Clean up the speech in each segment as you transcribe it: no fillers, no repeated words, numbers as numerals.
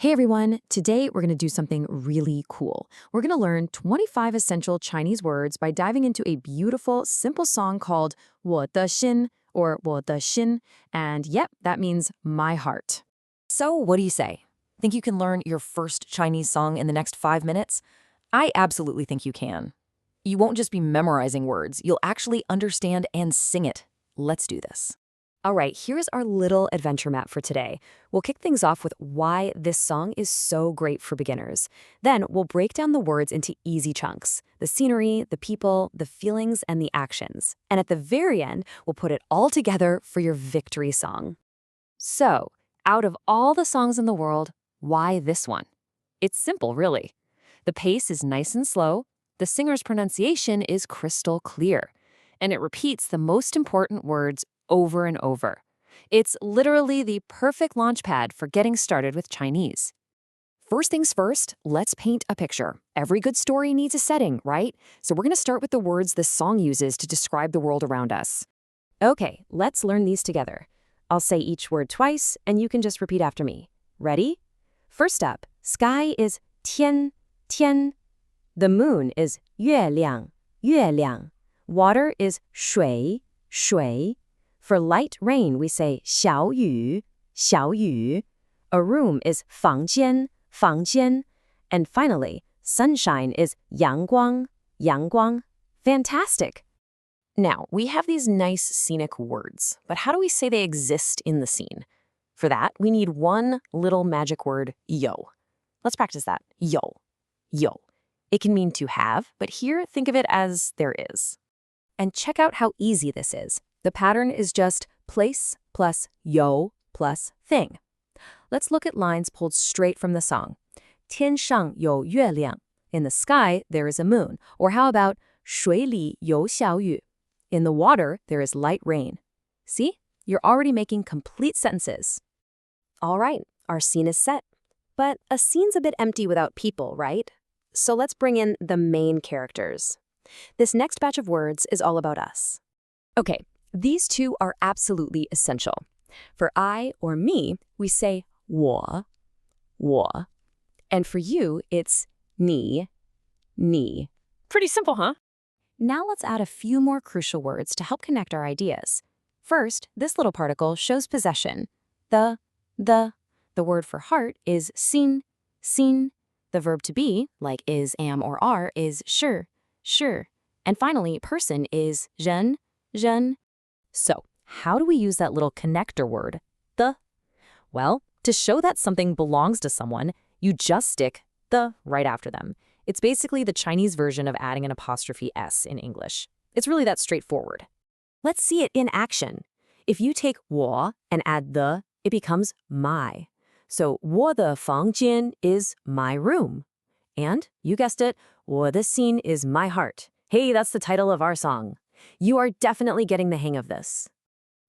Hey everyone, today we're going to do something really cool. We're going to learn 25 essential Chinese words by diving into a beautiful, simple song called 我的心 or 我的心, and yep, that means my heart. So, what do you say? Think you can learn your first Chinese song in the next 5 minutes? I absolutely think you can. You won't just be memorizing words, you'll actually understand and sing it. Let's do this. All right, here's our little adventure map for today. We'll kick things off with why this song is so great for beginners. Then we'll break down the words into easy chunks, the scenery, the people, the feelings, and the actions. And at the very end, we'll put it all together for your victory song. So, out of all the songs in the world, why this one? It's simple, really. The pace is nice and slow, the singer's pronunciation is crystal clear, and it repeats the most important words over and over. It's literally the perfect launchpad for getting started with Chinese. First things first, let's paint a picture. Every good story needs a setting, right? So we're going to start with the words this song uses to describe the world around us. Okay, let's learn these together. I'll say each word twice, and you can just repeat after me. Ready? First up, sky is 天, 天. The moon is 月亮, 月亮. Water is 水, 水. For light rain, we say 小雨, 小雨. A room is 房间, 房间. And finally, sunshine is 阳光, 阳光. Fantastic! Now, we have these nice scenic words, but how do we say they exist in the scene? For that, we need one little magic word, yo. Let's practice that. Yo. Yo. It can mean to have, but here, think of it as there is. And check out how easy this is. The pattern is just place plus yo plus thing. Let's look at lines pulled straight from the song. 天上有月亮. In the sky, there is a moon. Or how about 水里有小雨? In the water, there is light rain. See? You're already making complete sentences. All right, our scene is set. But a scene's a bit empty without people, right? So let's bring in the main characters. This next batch of words is all about us. Okay, these two are absolutely essential. For I or me, we say 我, 我. And for you, it's 你, 你. Pretty simple, huh? Now let's add a few more crucial words to help connect our ideas. First, this little particle shows possession. The. The word for heart is 心, 心. The verb to be, like is, am, or are, is 是, 是. And finally, person is 人, 人. So, how do we use that little connector word, the? Well, to show that something belongs to someone, you just stick the right after them. It's basically the Chinese version of adding an apostrophe S in English. It's really that straightforward. Let's see it in action. If you take 我 and add the, it becomes my. So 我的房间 is my room. And, you guessed it, 我的心 is my heart. Hey, that's the title of our song. You are definitely getting the hang of this.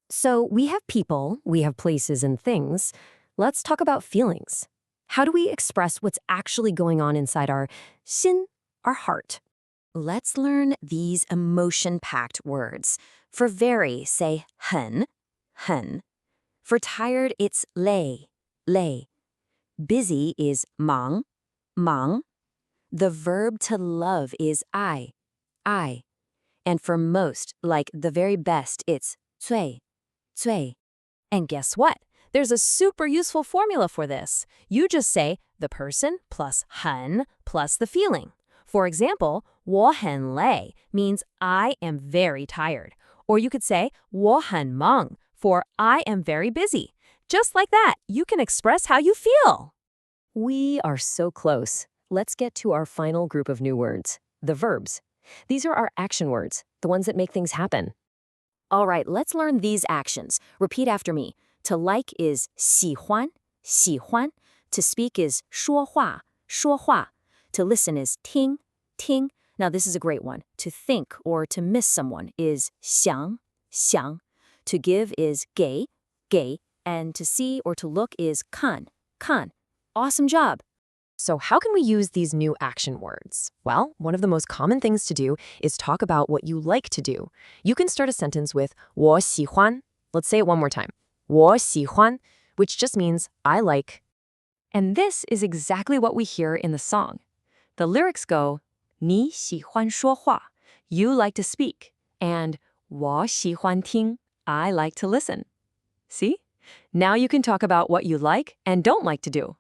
So we have people, we have places and things. Let's talk about feelings. How do we express what's actually going on inside our 心, our heart? Let's learn these emotion-packed words. For very, say 很, 很. For tired, it's 累, 累. Busy is 忙, 忙. The verb to love is 爱, 爱. And for most, like the very best, it's 最, 最. And guess what? There's a super useful formula for this. You just say the person plus 很 plus the feeling. For example, 我很累 means I am very tired. Or you could say 我很忙 for I am very busy. Just like that, you can express how you feel. We are so close. Let's get to our final group of new words, the verbs. These are our action words, the ones that make things happen. All right, let's learn these actions. Repeat after me. To like is 喜欢, 喜欢. To speak is 说话, 说话. To listen is 听, 听. Now this is a great one. To think or to miss someone is 想, 想. To give is 给, 给. And to see or to look is 看, 看. Awesome job! So how can we use these new action words? Well, one of the most common things to do is talk about what you like to do. You can start a sentence with 我喜欢. Let's say it one more time. 我喜欢, which just means I like. And this is exactly what we hear in the song. The lyrics go, 你喜欢说话, you like to speak, and 我喜欢听, I like to listen. See? Now you can talk about what you like and don't like to do.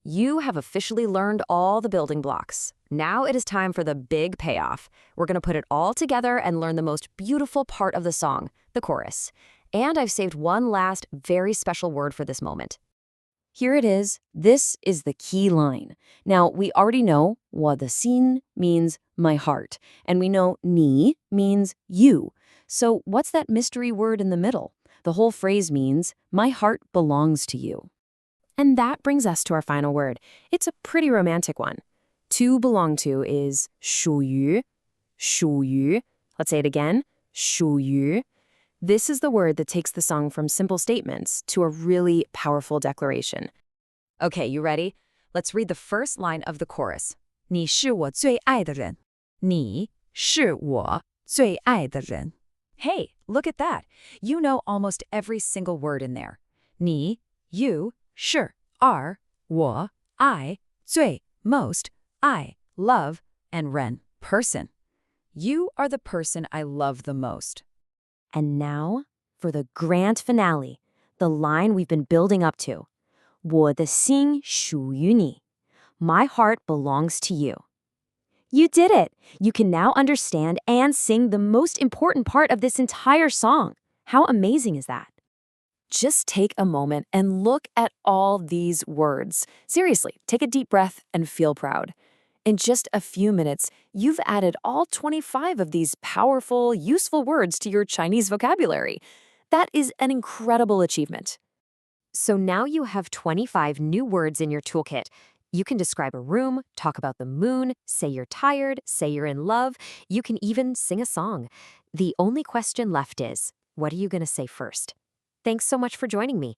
You have officially learned all the building blocks. Now it is time for the big payoff. We're going to put it all together and learn the most beautiful part of the song, the chorus. And I've saved one last very special word for this moment. Here it is. This is the key line. Now, we already know 我的心 means my heart, and we know 你 means you. So what's that mystery word in the middle? The whole phrase means my heart belongs to you. And that brings us to our final word. It's a pretty romantic one. To belong to is 属于, 属于. Let's say it again, 属于. This is the word that takes the song from simple statements to a really powerful declaration. Okay, you ready? Let's read the first line of the chorus. 你是我最爱的人. 你是我最爱的人. Hey, look at that. You know almost every single word in there. 你, you, 是, are, 我, I, 最, most, I, love, and 人, person. You are the person I love the most. And now for the grand finale, the line we've been building up to. 我的心属于你. My heart belongs to you. You did it! You can now understand and sing the most important part of this entire song. How amazing is that? Just take a moment and look at all these words. Seriously, take a deep breath and feel proud. In just a few minutes, you've added all 25 of these powerful, useful words to your Chinese vocabulary. That is an incredible achievement. So now you have 25 new words in your toolkit. You can describe a room, talk about the moon, say you're tired, say you're in love. You can even sing a song. The only question left is, what are you going to say first? Thanks so much for joining me.